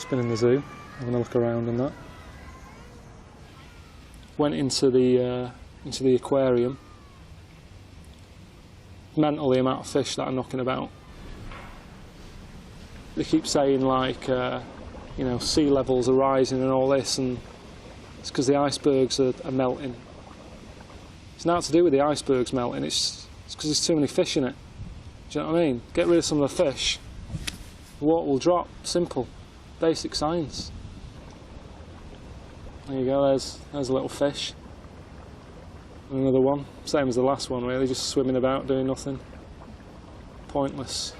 Just been in the zoo, having a look around and that. Went into the aquarium. Mental, the amount of fish that are knocking about. They keep saying like, you know, sea levels are rising and all this, and it's because the icebergs are melting. It's not to do with the icebergs melting, it's because there's too many fish in it. Do you know what I mean? Get rid of some of the fish, the water will drop. Simple. Basic science. There you go, there's a little fish. And another one. Same as the last one really, just swimming about doing nothing. Pointless.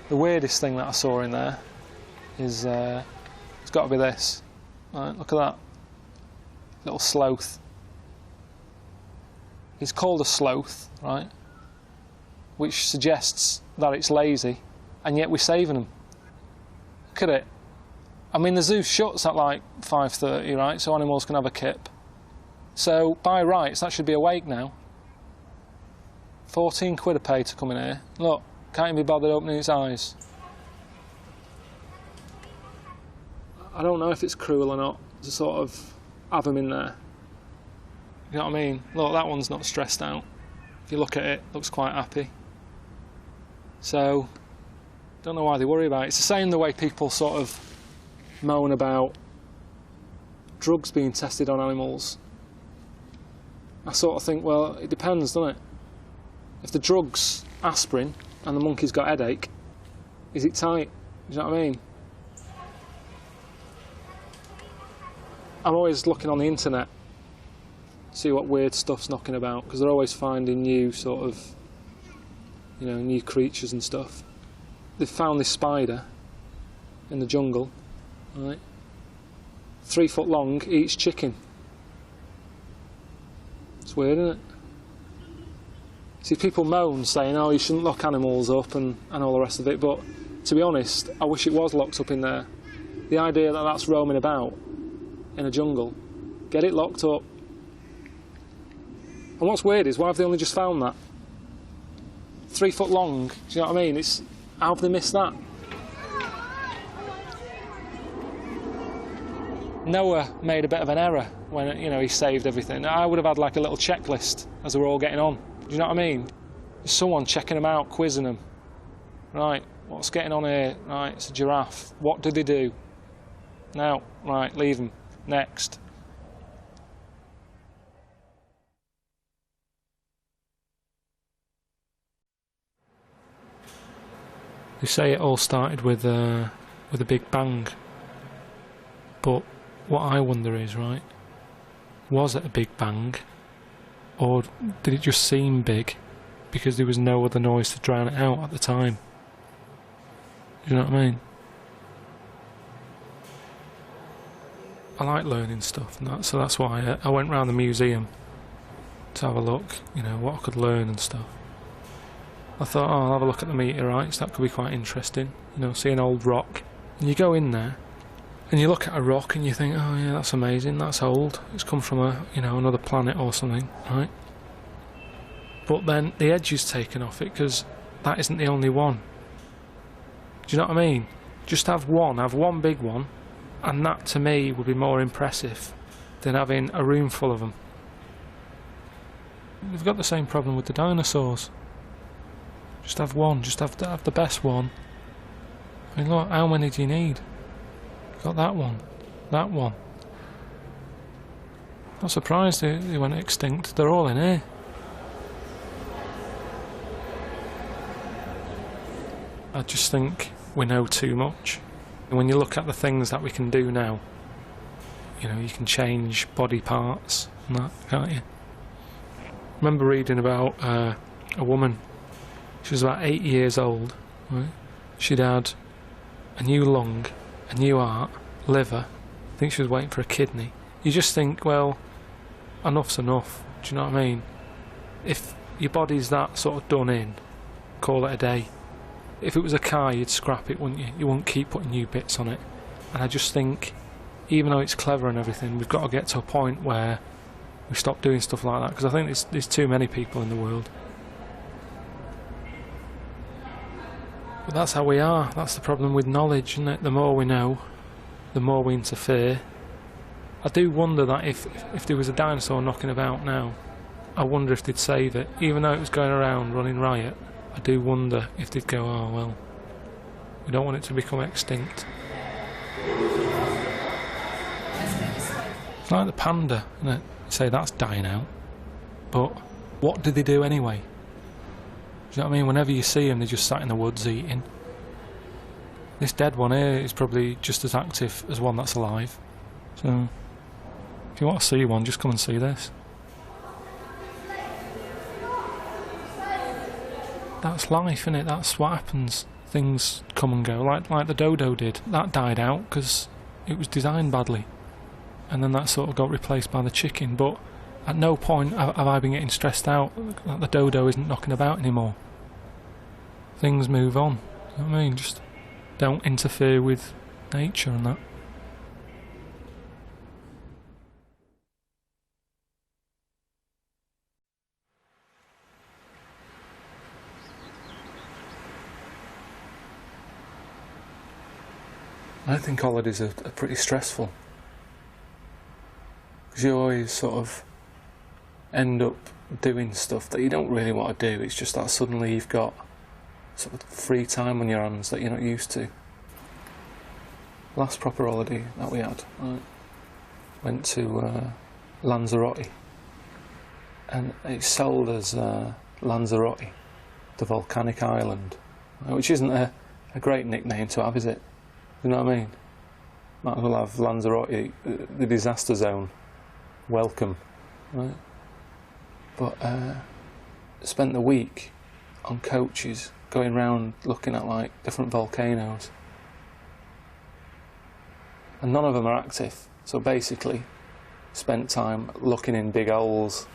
The weirdest thing that I saw in there is, it's got to be this. Right, look at that. Little sloth. It's called a sloth, right? Which suggests that it's lazy, and yet we're saving them. Look at it. I mean, the zoo shuts at like 5:30, right? So animals can have a kip. So, by rights, that should be awake now. 14 quid a pay to come in here. Look. Can't even be bothered opening its eyes. I don't know if it's cruel or not to sort of have them in there. You know what I mean? Look, that one's not stressed out. If you look at it, it looks quite happy. So, don't know why they worry about it. It's the same the way people sort of moan about drugs being tested on animals. I sort of think, well, it depends, doesn't it? If the drug's aspirin, and the monkey's got a headache, is it tight? Do you know what I mean? I'm always looking on the internet, see what weird stuff's knocking about, because they're always finding new sort of, you know, new creatures and stuff. They've found this spider in the jungle, right? 3 foot long, eats chicken. It's weird, isn't it? See, people moan saying, oh, you shouldn't lock animals up and all the rest of it, but to be honest, I wish it was locked up in there. The idea that that's roaming about in a jungle, get it locked up. And what's weird is, why have they only just found that? 3 foot long, do you know what I mean? How have they missed that? Noah made a bit of an error when, you know, he saved everything. I would have had like a little checklist as they were all getting on. Do you know what I mean? There's someone checking them out, quizzing them. Right, what's getting on here? Right, it's a giraffe. What do they do? Now, right, leave them. Next. They say it all started with a big bang. But what I wonder is, right, was it a big bang? Or did it just seem big because there was no other noise to drown it out at the time? Do you know what I mean? I like learning stuff and that, so that's why I went round the museum to have a look, you know, what I could learn and stuff. I thought, oh, I'll have a look at the meteorites, that could be quite interesting, you know, see an old rock. And you go in there and you look at a rock and you think, oh yeah, that's amazing, that's old, it's come from a, you know, another planet or something, right? But then the edge is taken off it because that isn't the only one. Do you know what I mean? Just have one big one, and that to me would be more impressive than having a room full of them. We've got the same problem with the dinosaurs. Just have one, just have the best one. I mean, look, how many do you need? Got that one, that one. Not surprised they went extinct. They're all in here. I just think we know too much. And when you look at the things that we can do now, you know, you can change body parts and that, can't you? I remember reading about a woman. She was about 8 years old, right? She'd had a new lung, a new heart, liver. I think she was waiting for a kidney. You just think, well, enough's enough. Do you know what I mean? If your body's that sort of done in, call it a day. If it was a car, you'd scrap it, wouldn't you? You wouldn't keep putting new bits on it. And I just think, even though it's clever and everything, we've got to get to a point where we stop doing stuff like that, because I think there's too many people in the world. But that's how we are. That's the problem with knowledge, isn't it? The more we know, the more we interfere. I do wonder that if there was a dinosaur knocking about now, I wonder if they'd save it. Even though it was going around running riot, I do wonder if they'd go, oh well, we don't want it to become extinct. It's like the panda, isn't it? You say that's dying out, but what do they do anyway? Do you know what I mean? Whenever you see them, they're just sat in the woods eating. This dead one here is probably just as active as one that's alive. So, if you want to see one, just come and see this. That's life, innit? That's what happens. Things come and go, like the dodo did. That died out because it was designed badly, and then that sort of got replaced by the chicken. But at no point have I been getting stressed out that the dodo isn't knocking about anymore. Things move on. You know what I mean? Just don't interfere with nature and that. I think holidays are pretty stressful, because you always sort of end up doing stuff that you don't really want to do. It's just that suddenly you've got sort of free time on your hands that you're not used to. Last proper holiday that we had, I went to Lanzarote, and it's sold as Lanzarote, the volcanic island, which isn't a great nickname to have, is it? You know what I mean? Might as well have Lanzarote, the disaster zone. Welcome, right? But spent the week on coaches going round looking at like different volcanoes, and none of them are active. So basically, spent time looking in big holes.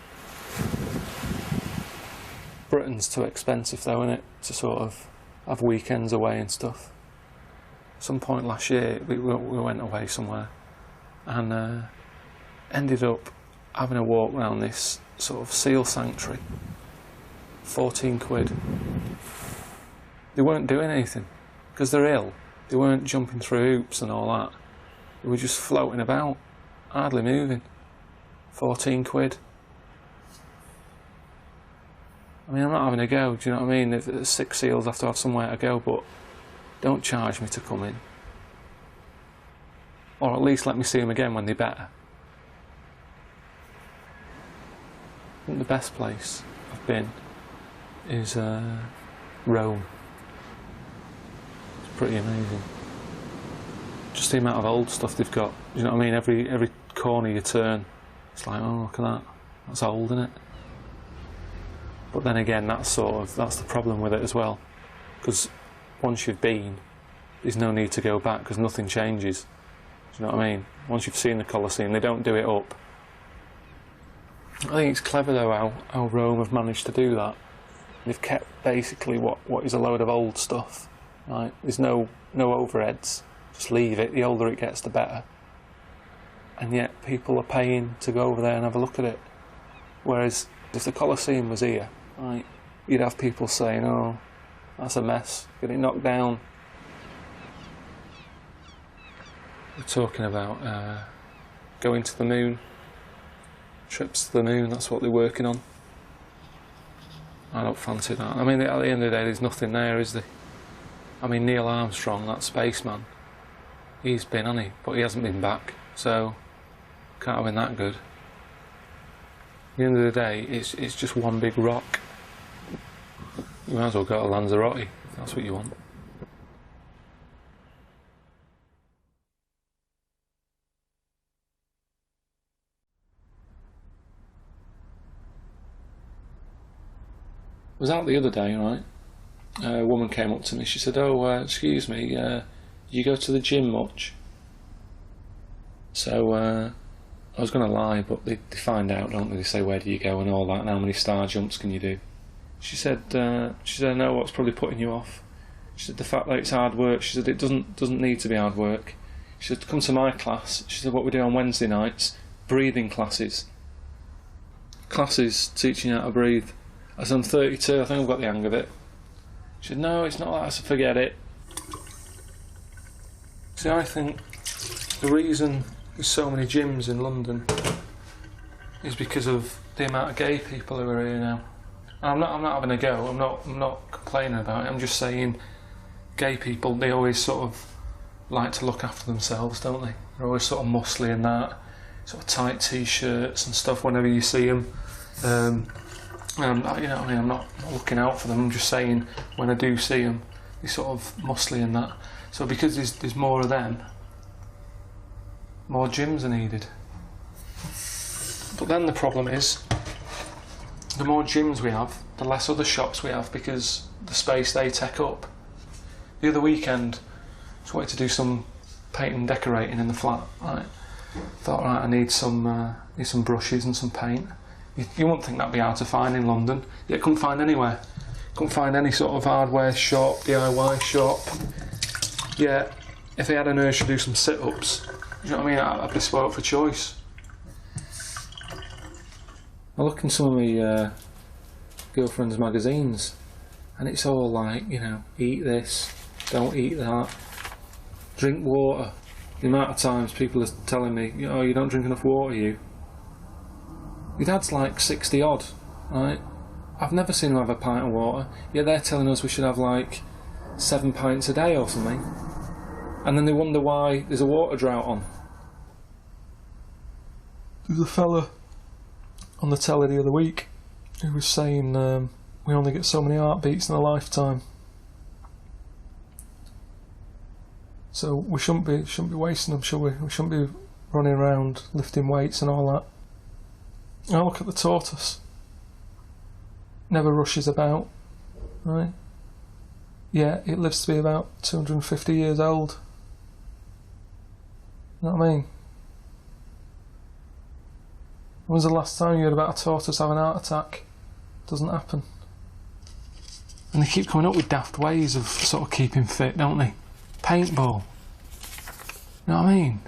Britain's too expensive though, isn't it, to sort of have weekends away and stuff. Some point last year we went away somewhere and ended up having a walk around this sort of seal sanctuary. 14 quid. They weren't doing anything because they're ill. They weren't jumping through hoops and all that. They were just floating about, hardly moving. 14 quid. I mean, I'm not having a go, do you know what I mean? If there's 6 seals, I have to have somewhere to go, but don't charge me to come in. Or at least let me see them again when they're better. I think the best place I've been is Rome. It's pretty amazing. Just the amount of old stuff they've got. You know what I mean? Every corner you turn, it's like, oh, look at that. That's old, isn't it? But then again, that's the problem with it as well. Because once you've been, there's no need to go back because nothing changes. Do you know what I mean? Once you've seen the Colosseum, they don't do it up. I think it's clever though how Rome have managed to do that. They've kept basically what is a load of old stuff. Right? There's no overheads. Just leave it. The older it gets, the better. And yet people are paying to go over there and have a look at it. Whereas if the Colosseum was here, right, you'd have people saying, "Oh, that's a mess. Get it knocked down." We're talking about going to the moon. Trips to the moon, that's what they're working on. I don't fancy that. I mean, at the end of the day, there's nothing there, is there? I mean, Neil Armstrong, that spaceman, he's been, hasn't he? But he hasn't been back, so can't have been that good. At the end of the day, it's just one big rock. You might as well go to Lanzarote, if that's what you want. I was out the other day, right? A woman came up to me. She said, "Oh, excuse me, you go to the gym much?" So I was going to lie, but they find out, don't they? They say, "Where do you go?" and all that, and how many star jumps can you do? She said, "No, what's probably putting you off?" She said, "The fact that it's hard work." She said, "It doesn't need to be hard work." She said, "Come to my class." She said, "What we do on Wednesday nights, breathing classes." classes teaching you how to breathe. I said, I'm 32, I think I've got the hang of it. She said, no, it's not that. I said, forget it. See, I think the reason there's so many gyms in London is because of the amount of gay people who are here now. And I'm not having a go. I'm not complaining about it. I'm just saying, gay people, they always sort of like to look after themselves, don't they? They're always sort of muscly and that, sort of tight t-shirts and stuff whenever you see them. And you know what I mean, I'm not looking out for them. I'm just saying, when I do see them, they're sort of muscly and that. So because there's more of them, more gyms are needed. But then the problem is, the more gyms we have, the less other shops we have, because the space they take up. The other weekend, I just wanted to do some painting and decorating in the flat. Right, thought, right, I need some brushes and some paint. You wouldn't think that'd be hard to find in London. Yet couldn't find anywhere. Couldn't find any sort of hardware shop, DIY shop. Yeah, if I had an urge to do some sit-ups, you know what I mean, I'd be spoilt for choice. I look in some of my girlfriend's magazines, and it's all like, you know, eat this, don't eat that, drink water. The amount of times people are telling me, oh, you don't drink enough water, you. Your dad's like 60 odd, right? I've never seen him have a pint of water, yet they're telling us we should have like 7 pints a day or something. And then they wonder why there's a water drought on. There was a fella on the telly the other week who was saying we only get so many heartbeats in a lifetime. So we shouldn't be wasting them, should we? We shouldn't be running around lifting weights and all that. Now look at the tortoise. Never rushes about, right? Yeah, it lives to be about 250 years old. You know what I mean? When was the last time you heard about a tortoise having a heart attack? Doesn't happen. And they keep coming up with daft ways of sort of keeping fit, don't they? Paintball. You know what I mean?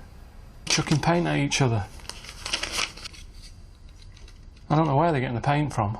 Chucking paint at each other. I don't know where they're getting the paint from.